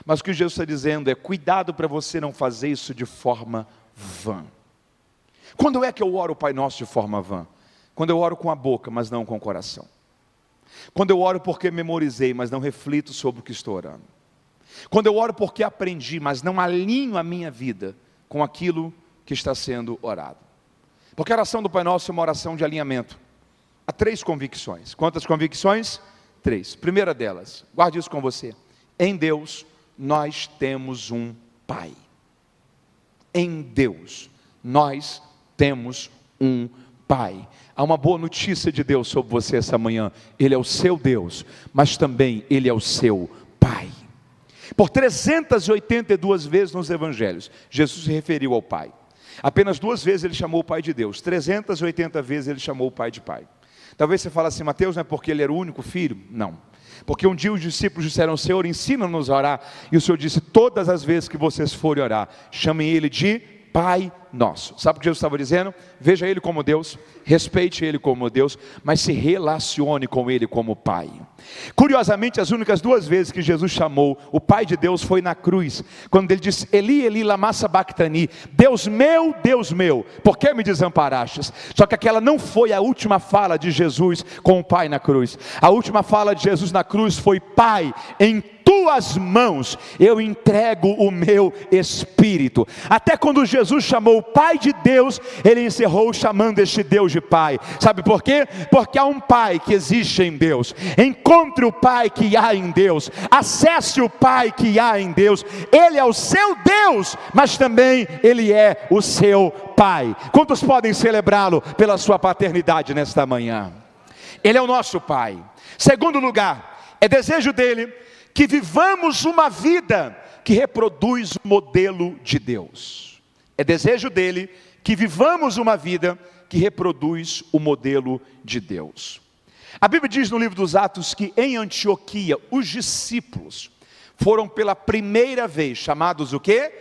Mas o que Jesus está dizendo é: cuidado para você não fazer isso de forma vã. Quando é que eu oro o Pai Nosso de forma vã? Quando eu oro com a boca, mas não com o coração. Quando eu oro porque memorizei, mas não reflito sobre o que estou orando. Quando eu oro porque aprendi, mas não alinho a minha vida com aquilo que está sendo orado. Porque a oração do Pai Nosso é uma oração de alinhamento. Há 3 convicções. Quantas convicções? 3. Primeira delas, guarde isso com você: em Deus nós temos um Pai. Em Deus nós temos um Pai. Há uma boa notícia de Deus sobre você essa manhã: Ele é o seu Deus, mas também Ele é o seu Por 382 vezes nos evangelhos, Jesus se referiu ao Pai. Apenas 2 vezes ele chamou o Pai de Deus, 380 vezes ele chamou o Pai de Pai. Talvez você fale assim, Mateus, não é porque ele era o único filho? Não. Porque um dia os discípulos disseram, Senhor, ensina-nos a orar. E o Senhor disse, todas as vezes que vocês forem orar, chamem ele de Pai Nosso. Sabe o que Jesus estava dizendo? Veja ele como Deus, respeite ele como Deus, mas se relacione com ele como Pai. Curiosamente, as únicas 2 vezes que Jesus chamou o Pai de Deus foi na cruz, quando ele disse, Eli, Eli, lama sabachthani, Deus meu, por que me desamparastes? Só que aquela não foi a última fala de Jesus com o Pai na cruz. A última fala de Jesus na cruz foi, Pai, em tuas mãos eu entrego o meu espírito. Até quando Jesus chamou o Pai de Deus, ele encerrou chamando este Deus de Pai. Sabe por quê? Porque há um Pai que existe em Deus. Encontre o Pai que há em Deus, acesse o Pai que há em Deus. Ele é o seu Deus, mas também ele é o seu Pai. Quantos podem celebrá-lo pela sua paternidade nesta manhã? Ele é o nosso Pai. Segundo lugar, é desejo dele que vivamos uma vida que reproduz o modelo de Deus. É desejo dele que vivamos uma vida que reproduz o modelo de Deus. A Bíblia diz no livro dos Atos que em Antioquia os discípulos foram pela primeira vez chamados o quê?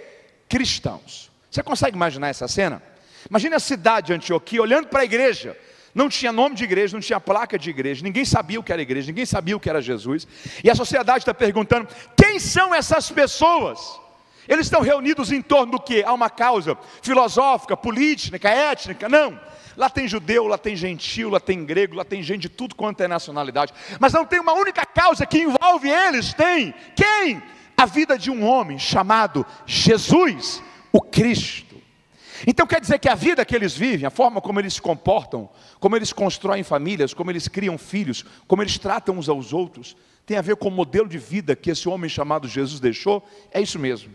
Cristãos. Você consegue imaginar essa cena? Imagine a cidade de Antioquia olhando para a igreja. Não tinha nome de igreja, não tinha placa de igreja, ninguém sabia o que era igreja, ninguém sabia o que era Jesus. E a sociedade está perguntando, quem são essas pessoas? Eles estão reunidos em torno do quê? Há uma causa filosófica, política, étnica? Não. Lá tem judeu, lá tem gentil, lá tem grego, lá tem gente de tudo quanto é nacionalidade. Mas não tem uma única causa que envolve eles, tem. Quem? A vida de um homem chamado Jesus, o Cristo. Então quer dizer que a vida que eles vivem, a forma como eles se comportam, como eles constroem famílias, como eles criam filhos, como eles tratam uns aos outros, tem a ver com o modelo de vida que esse homem chamado Jesus deixou. É isso mesmo.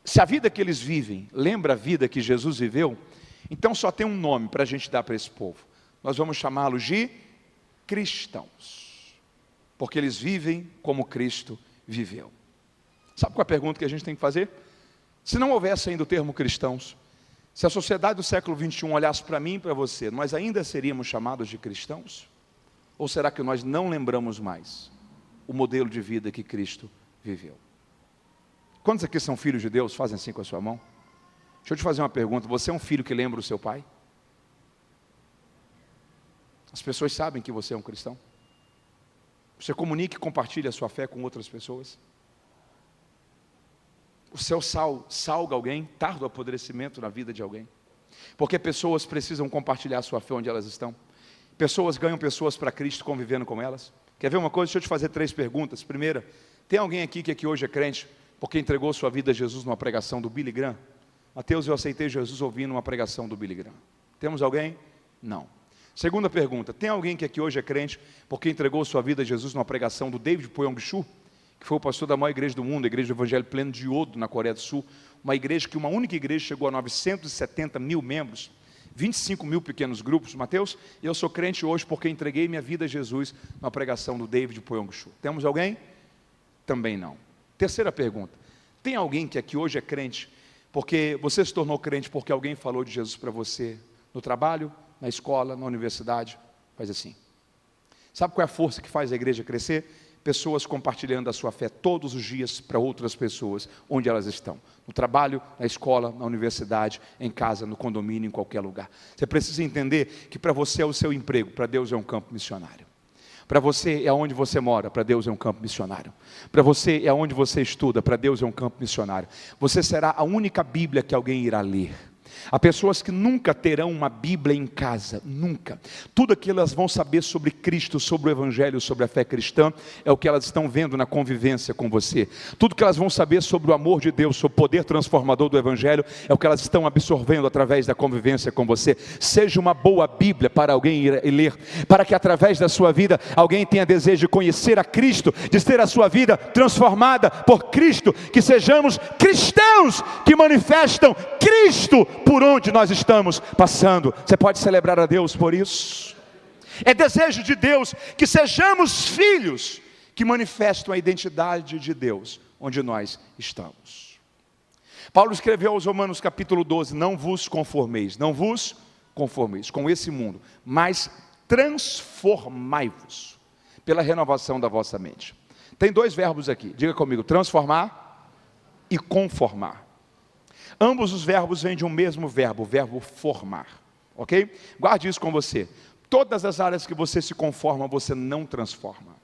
Se a vida que eles vivem lembra a vida que Jesus viveu, então só tem um nome para a gente dar para esse povo. Nós vamos chamá-los de cristãos, porque eles vivem como Cristo viveu. Sabe qual é a pergunta que a gente tem que fazer? Se não houvesse ainda o termo cristãos, se a sociedade do século 21 olhasse para mim e para você, nós ainda seríamos chamados de cristãos? Ou será que nós não lembramos mais o modelo de vida que Cristo viveu? Quantos aqui são filhos de Deus? Fazem assim com a sua mão. Deixa eu te fazer uma pergunta. Você é um filho que lembra o seu pai? As pessoas sabem que você é um cristão? Você comunica e compartilha a sua fé com outras pessoas? O seu sal salga alguém, tarda o apodrecimento na vida de alguém. Porque pessoas precisam compartilhar a sua fé onde elas estão. Pessoas ganham pessoas para Cristo convivendo com elas. Quer ver uma coisa? Deixa eu te fazer 3 perguntas. Primeira, tem alguém aqui que aqui hoje é crente porque entregou sua vida a Jesus numa pregação do Billy Graham? Mateus, eu aceitei Jesus ouvindo uma pregação do Billy Graham. Temos alguém? Não. Segunda pergunta, tem alguém que aqui hoje é crente porque entregou sua vida a Jesus numa pregação do David Poyong-Chu, que foi o pastor da maior igreja do mundo, a igreja do Evangelho Pleno de Odo, na Coreia do Sul, uma igreja que uma única igreja chegou a 970 mil membros, 25 mil pequenos grupos. Mateus, eu sou crente hoje porque entreguei minha vida a Jesus na pregação do David Poyong-Chu. Temos alguém? Também não. Terceira pergunta, tem alguém que aqui hoje é crente porque você se tornou crente porque alguém falou de Jesus para você no trabalho, na escola, na universidade? Faz assim. Sabe qual é a força que faz a igreja crescer? Pessoas compartilhando a sua fé todos os dias para outras pessoas, onde elas estão. No trabalho, na escola, na universidade, em casa, no condomínio, em qualquer lugar. Você precisa entender que para você é o seu emprego, para Deus é um campo missionário. Para você é onde você mora, para Deus é um campo missionário. Para você é onde você estuda, para Deus é um campo missionário. Você será a única Bíblia que alguém irá ler. Há pessoas que nunca terão uma Bíblia em casa, nunca. Tudo aquilo que elas vão saber sobre Cristo, sobre o Evangelho, sobre a fé cristã, é o que elas estão vendo na convivência com você. Tudo que elas vão saber sobre o amor de Deus, sobre o poder transformador do Evangelho, é o que elas estão absorvendo através da convivência com você. Seja uma boa Bíblia para alguém ir e ler, para que através da sua vida, alguém tenha desejo de conhecer a Cristo, de ter a sua vida transformada por Cristo, que sejamos cristãos que manifestam Cristo por onde nós estamos passando. Você pode celebrar a Deus por isso? É desejo de Deus que sejamos filhos que manifestam a identidade de Deus onde nós estamos. Paulo escreveu aos Romanos capítulo 12, não vos conformeis com esse mundo, mas transformai-vos pela renovação da vossa mente. Tem dois verbos aqui, diga comigo, transformar e conformar. Ambos os verbos vêm de um mesmo verbo, o verbo formar, ok? Guarde isso com você. Todas as áreas que você se conforma, você não transforma.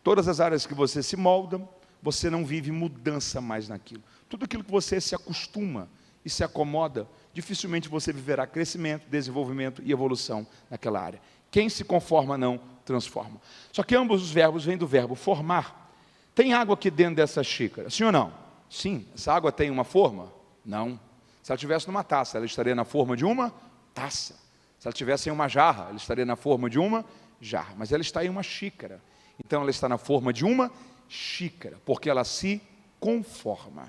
Todas as áreas que você se molda, você não vive mudança mais naquilo. Tudo aquilo que você se acostuma e se acomoda, dificilmente você viverá crescimento, desenvolvimento e evolução naquela área. Quem se conforma não transforma. Só que ambos os verbos vêm do verbo formar. Tem água aqui dentro dessa xícara, sim ou não? Sim. Essa água tem uma forma? Não. Se ela estivesse numa taça, ela estaria na forma de uma taça. Se ela estivesse em uma jarra, ela estaria na forma de uma jarra. Mas ela está em uma xícara. Então ela está na forma de uma xícara, porque ela se conforma.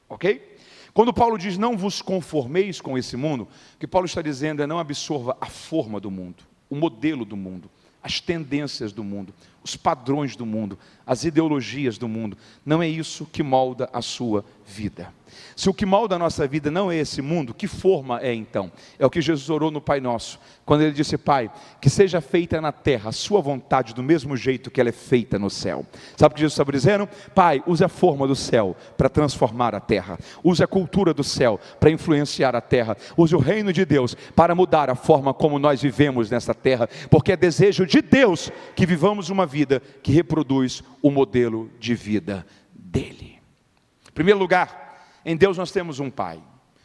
Ok? Quando Paulo diz não vos conformeis com esse mundo, o que Paulo está dizendo é não absorva a forma do mundo, o modelo do mundo, as tendências do mundo, os padrões do mundo, as ideologias do mundo. Não é isso que molda a sua vida. Se o que molda a nossa vida não é esse mundo, que forma é então? É o que Jesus orou no Pai Nosso, quando ele disse: Pai, que seja feita na terra a sua vontade do mesmo jeito que ela é feita no céu. Sabe o que Jesus estava dizendo? Pai, use a forma do céu para transformar a terra, use a cultura do céu para influenciar a terra, use o reino de Deus para mudar a forma como nós vivemos nessa terra, porque é desejo de Deus que vivamos uma vida que reproduz o modelo de vida dele. Em primeiro lugar, em Deus nós temos um Pai.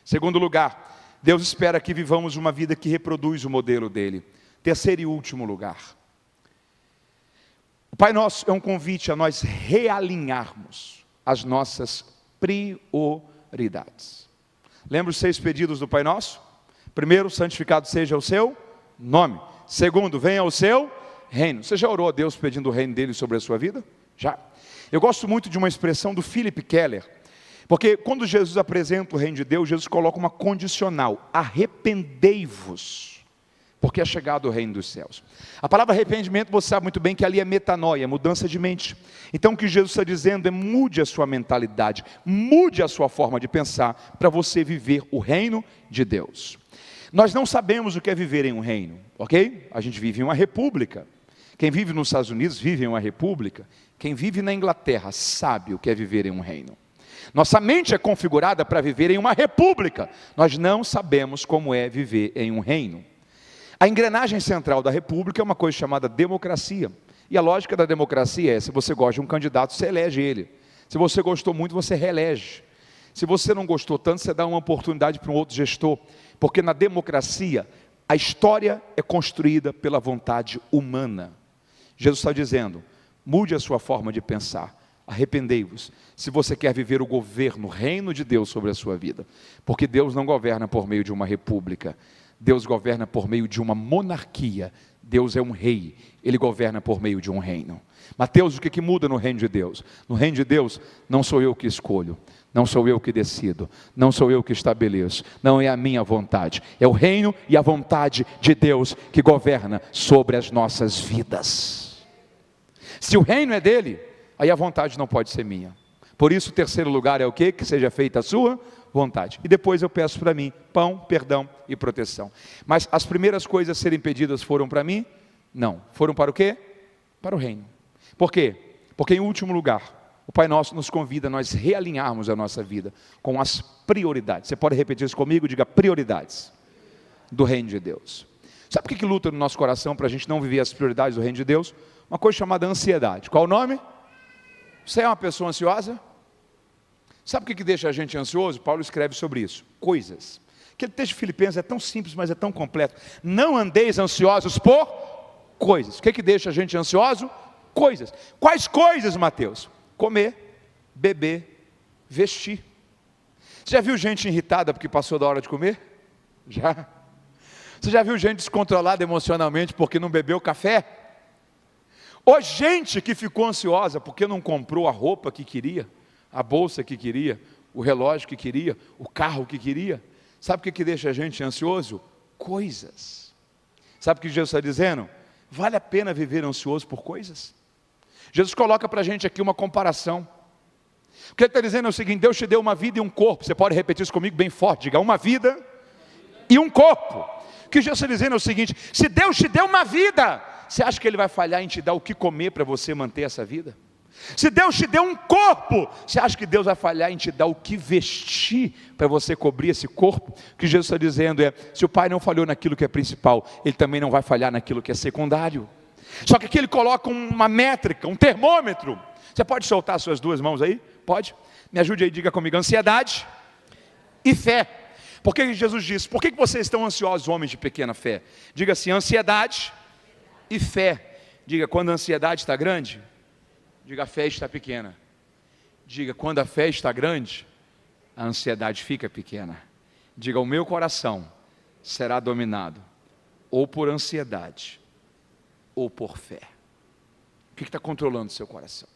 Segundo lugar, Deus espera que vivamos uma vida que reproduz o modelo dele. Terceiro e último lugar, o Pai Nosso é um convite a nós realinharmos as nossas prioridades. Lembra os 6 pedidos do Pai Nosso? Primeiro, santificado seja o seu nome. Segundo, venha o seu reino. Você já orou a Deus pedindo o reino dele sobre a sua vida? Já. Eu gosto muito de uma expressão do Philip Keller, porque quando Jesus apresenta o reino de Deus, Jesus coloca uma condicional: arrependei-vos, porque é chegado o reino dos céus. A palavra arrependimento, você sabe muito bem que ali é metanoia, mudança de mente. Então o que Jesus está dizendo é: mude a sua mentalidade, mude a sua forma de pensar, para você viver o reino de Deus. Nós não sabemos o que é viver em um reino, ok? A gente vive em uma república. Quem vive nos Estados Unidos vive em uma república. Quem vive na Inglaterra sabe o que é viver em um reino. Nossa mente é configurada para viver em uma república. Nós não sabemos como é viver em um reino. A engrenagem central da república é uma coisa chamada democracia. E a lógica da democracia é: se você gosta de um candidato, você elege ele. Se você gostou muito, você reelege. Se você não gostou tanto, você dá uma oportunidade para um outro gestor. Porque na democracia, a história é construída pela vontade humana. Jesus está dizendo: mude a sua forma de pensar. Arrependei-vos, se você quer viver o governo, o reino de Deus sobre a sua vida. Porque Deus não governa por meio de uma república. Deus governa por meio de uma monarquia. Deus é um rei, ele governa por meio de um reino. Mateus, o que muda no reino de Deus? No reino de Deus, não sou eu que escolho, não sou eu que decido, não sou eu que estabeleço, não é a minha vontade. É o reino e a vontade de Deus que governa sobre as nossas vidas. Se o reino é dele, aí a vontade não pode ser minha. Por isso o terceiro lugar é o quê? Que seja feita a sua vontade. E depois eu peço para mim pão, perdão e proteção. Mas as primeiras coisas a serem pedidas foram para mim? Não. Foram para o quê? Para o reino. Por quê? Porque em último lugar, o Pai Nosso nos convida a nós realinharmos a nossa vida com as prioridades. Você pode repetir isso comigo? Diga: prioridades do reino de Deus. Sabe o que luta no nosso coração para a gente não viver as prioridades do reino de Deus? Uma coisa chamada ansiedade. Qual o nome? Você é uma pessoa ansiosa? Sabe o que deixa a gente ansioso? Paulo escreve sobre isso: coisas. Aquele texto de Filipenses é tão simples, mas é tão completo. Não andeis ansiosos por coisas. O que deixa a gente ansioso? Coisas. Quais coisas, Mateus? Comer, beber, vestir. Você já viu gente irritada porque passou da hora de comer? Já. Você já viu gente descontrolada emocionalmente porque não bebeu café? Ou gente que ficou ansiosa porque não comprou a roupa que queria, a bolsa que queria, o relógio que queria, o carro que queria. Sabe o que deixa a gente ansioso? Coisas. Sabe o que Jesus está dizendo? Vale a pena viver ansioso por coisas? Jesus coloca para a gente aqui uma comparação. O que ele está dizendo é o seguinte: Deus te deu uma vida e um corpo. Você pode repetir isso comigo bem forte, diga: uma vida e um corpo. O que Jesus está dizendo é o seguinte: se Deus te deu uma vida, você acha que Ele vai falhar em te dar o que comer para você manter essa vida? Se Deus te deu um corpo, você acha que Deus vai falhar em te dar o que vestir para você cobrir esse corpo? O que Jesus está dizendo é: se o Pai não falhou naquilo que é principal, Ele também não vai falhar naquilo que é secundário. Só que aqui Ele coloca uma métrica, um termômetro. Você pode soltar suas duas mãos aí? Pode? Me ajude aí, diga comigo: ansiedade e fé. Por que Jesus disse? Por que vocês estão ansiosos, homens de pequena fé? Diga assim: ansiedade e fé. Diga: quando a ansiedade está grande, diga: a fé está pequena. Diga: quando a fé está grande, a ansiedade fica pequena. Diga: o meu coração será dominado ou por ansiedade ou por fé. O que está controlando o seu coração?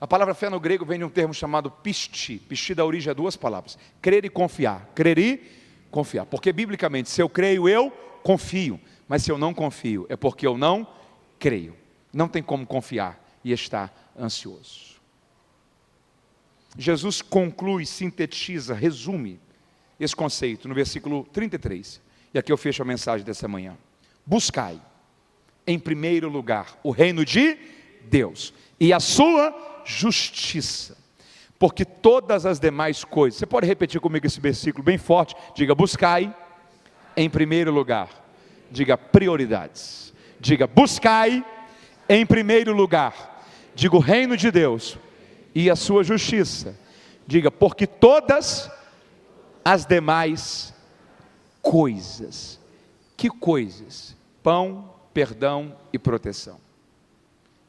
A palavra fé no grego vem de um termo chamado pisti. Pisti dá origem a duas palavras: crer e confiar. Crer e confiar. Porque biblicamente, se eu creio, eu confio. Mas se eu não confio, é porque eu não creio. Não tem como confiar e estar ansioso. Jesus conclui, sintetiza, resume esse conceito no versículo 33. E aqui eu fecho a mensagem dessa manhã. Buscai, em primeiro lugar, o reino de Deus e a sua justiça, porque todas as demais coisas... Você pode repetir comigo esse versículo bem forte? Diga: buscai em primeiro lugar. Diga: prioridades. Diga: buscai em primeiro lugar. Diga: o reino de Deus e a sua justiça. Diga: porque todas as demais coisas. Que coisas? Pão, perdão e proteção.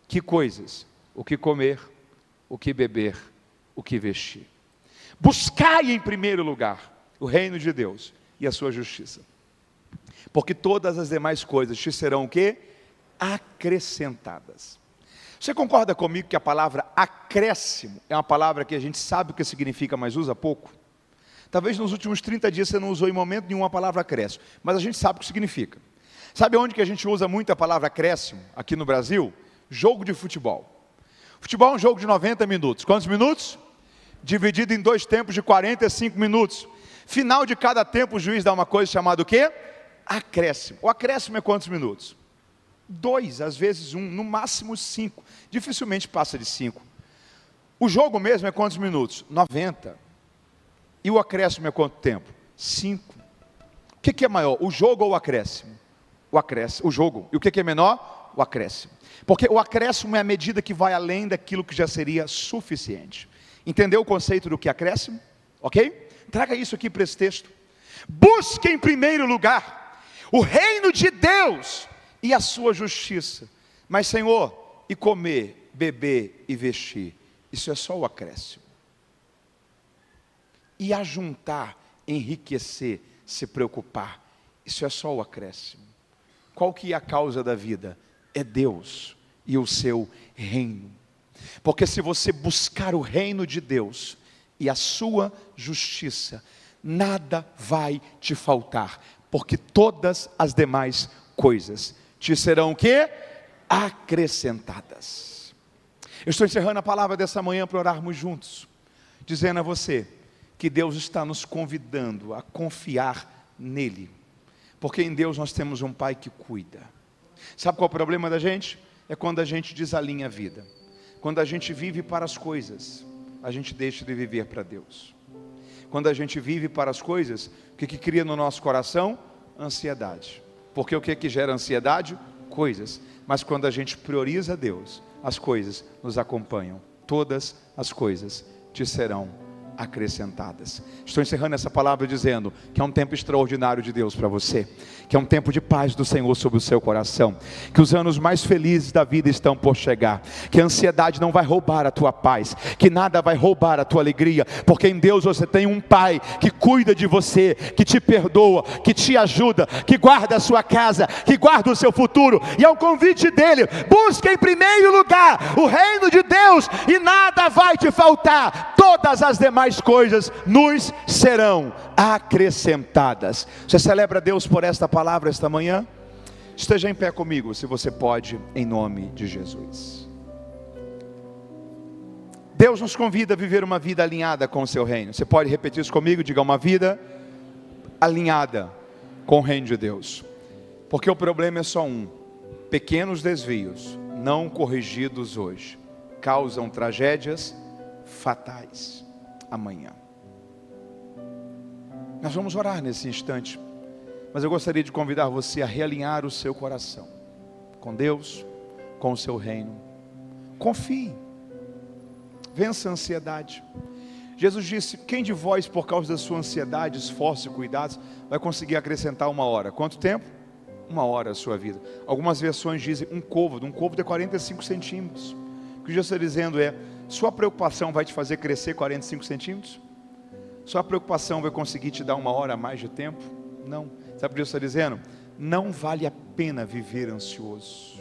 Que coisas? O que comer, o que beber, o que vestir. Buscai em primeiro lugar o reino de Deus e a sua justiça, porque todas as demais coisas te serão o quê? Acrescentadas. Você concorda comigo que a palavra acréscimo é uma palavra que a gente sabe o que significa, mas usa pouco? Talvez nos últimos 30 dias você não usou em momento nenhum a palavra acréscimo, mas a gente sabe o que significa. Sabe onde que a gente usa muito a palavra acréscimo? Aqui no Brasil? Jogo de futebol. Futebol é um jogo de 90 minutos. Quantos minutos? Dividido em 2 tempos de 45 minutos. Final de cada tempo o juiz dá uma coisa chamada o quê? Acréscimo. O acréscimo é quantos minutos? 2, às vezes 1, no máximo 5. Dificilmente passa de 5. O jogo mesmo é quantos minutos? 90. E o acréscimo é quanto tempo? 5. O que é maior, o jogo ou o acréscimo? O acréscimo, o jogo. E o que é menor? O acréscimo. Porque o acréscimo é a medida que vai além daquilo que já seria suficiente. Entendeu o conceito do que é acréscimo? Ok? Traga isso aqui para esse texto. Busque em primeiro lugar o reino de Deus e a sua justiça. Mas Senhor, e comer, beber e vestir, isso é só o acréscimo. E ajuntar, enriquecer, se preocupar, isso é só o acréscimo. Qual que é a causa da vida? É Deus e o seu reino. Porque se você buscar o reino de Deus e a sua justiça, nada vai te faltar, porque todas as demais coisas te serão o quê? Acrescentadas. Eu estou encerrando a palavra dessa manhã para orarmos juntos, dizendo a você que Deus está nos convidando a confiar nele, porque em Deus nós temos um Pai que cuida. Sabe qual é o problema da gente? É quando a gente desalinha a vida. Quando a gente vive para as coisas, a gente deixa de viver para Deus. Quando a gente vive para as coisas, o que cria no nosso coração? Ansiedade. Porque o que gera ansiedade? Coisas. Mas quando a gente prioriza Deus, as coisas nos acompanham. Todas as coisas te serão acrescentadas. Estou encerrando essa palavra dizendo que é um tempo extraordinário de Deus para você, que é um tempo de paz do Senhor sobre o seu coração, que os anos mais felizes da vida estão por chegar, que a ansiedade não vai roubar a tua paz, que nada vai roubar a tua alegria, porque em Deus você tem um Pai que cuida de você, que te perdoa, que te ajuda, que guarda a sua casa, que guarda o seu futuro, e é um convite dele: busque em primeiro lugar o reino de Deus e nada vai te faltar, todas as demais coisas nos serão acrescentadas. Você celebra Deus por esta palavra esta manhã? Esteja em pé comigo, se você pode, em nome de Jesus. Deus nos convida a viver uma vida alinhada com o seu reino. Você pode repetir isso comigo? Diga: uma vida alinhada com o reino de Deus. Porque o problema é só um: pequenos desvios não corrigidos hoje causam tragédias fatais amanhã. Nós vamos orar nesse instante, mas eu gostaria de convidar você a realinhar o seu coração com Deus, com o seu reino. Confie, vença a ansiedade. Jesus disse: quem de vós, por causa da sua ansiedade, esforço e cuidados, vai conseguir acrescentar 1 hora? Quanto tempo? 1 hora a sua vida. Algumas versões dizem um côvado é 45 centímetros. O que Jesus está dizendo é: sua preocupação vai te fazer crescer 45 centímetros? Sua preocupação vai conseguir te dar 1 hora a mais de tempo? Não. Sabe o que Jesus está dizendo? Não vale a pena viver ansioso.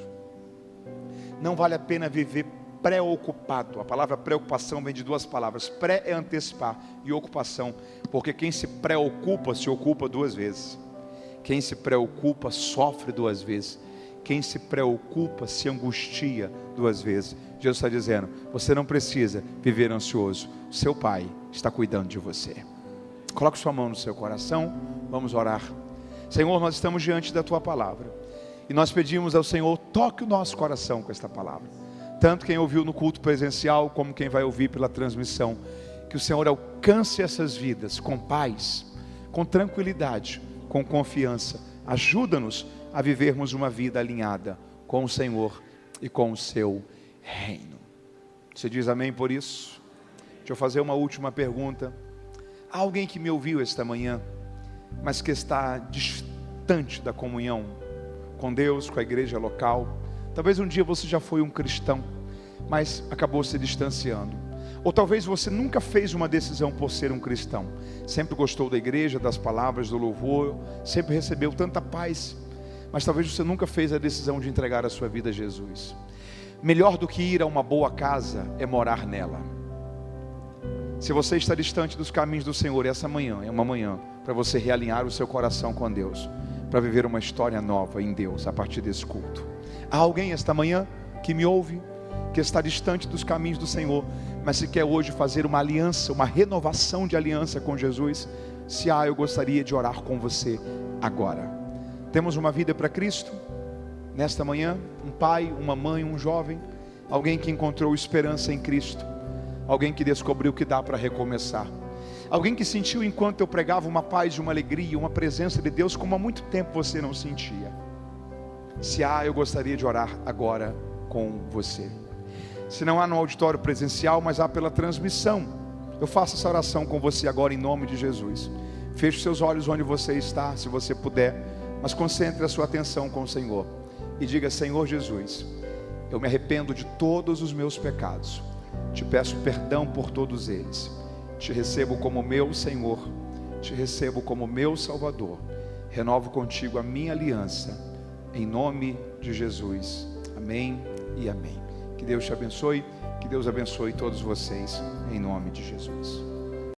Não vale a pena viver preocupado. A palavra preocupação vem de 2 palavras. Pré é antecipar e ocupação. Porque quem se preocupa, se ocupa 2 vezes. Quem se preocupa, sofre 2 vezes. Quem se preocupa, se angustia 2 vezes. Jesus está dizendo: você não precisa viver ansioso. Seu Pai está cuidando de você. Coloque sua mão no seu coração. Vamos orar. Senhor, nós estamos diante da Tua palavra. E nós pedimos ao Senhor: toque o nosso coração com esta palavra. Tanto quem ouviu no culto presencial, como quem vai ouvir pela transmissão. Que o Senhor alcance essas vidas com paz, com tranquilidade, com confiança. Ajuda-nos a vivermos uma vida alinhada com o Senhor e com o seu reino. Você diz amém por isso? Deixa eu fazer uma última pergunta. Há alguém que me ouviu esta manhã, mas que está distante da comunhão com Deus, com a igreja local? Talvez um dia você já foi um cristão, mas acabou se distanciando. Ou talvez você nunca fez uma decisão por ser um cristão. Sempre gostou da igreja, das palavras, do louvor, sempre recebeu tanta paz, mas talvez você nunca fez a decisão de entregar a sua vida a Jesus. Melhor do que ir a uma boa casa é morar nela. Se você está distante dos caminhos do Senhor, essa manhã é uma manhã para você realinhar o seu coração com Deus, para viver uma história nova em Deus a partir desse culto. Há alguém esta manhã que me ouve, que está distante dos caminhos do Senhor, mas se quer hoje fazer uma aliança, uma renovação de aliança com Jesus? Se há, eu gostaria de orar com você agora. Temos uma vida para Cristo nesta manhã, um pai, uma mãe, um jovem, alguém que encontrou esperança em Cristo, alguém que descobriu que dá para recomeçar, alguém que sentiu enquanto eu pregava uma paz, uma alegria, uma presença de Deus como há muito tempo você não sentia. Se há, eu gostaria de orar agora com você. Se não há no auditório presencial, mas há pela transmissão, eu faço essa oração com você agora em nome de Jesus. Feche seus olhos onde você está, se você puder, mas concentre a sua atenção com o Senhor e diga: Senhor Jesus, eu me arrependo de todos os meus pecados, te peço perdão por todos eles, te recebo como meu Senhor, te recebo como meu Salvador, renovo contigo a minha aliança, em nome de Jesus, amém e amém. Que Deus te abençoe, que Deus abençoe todos vocês, em nome de Jesus.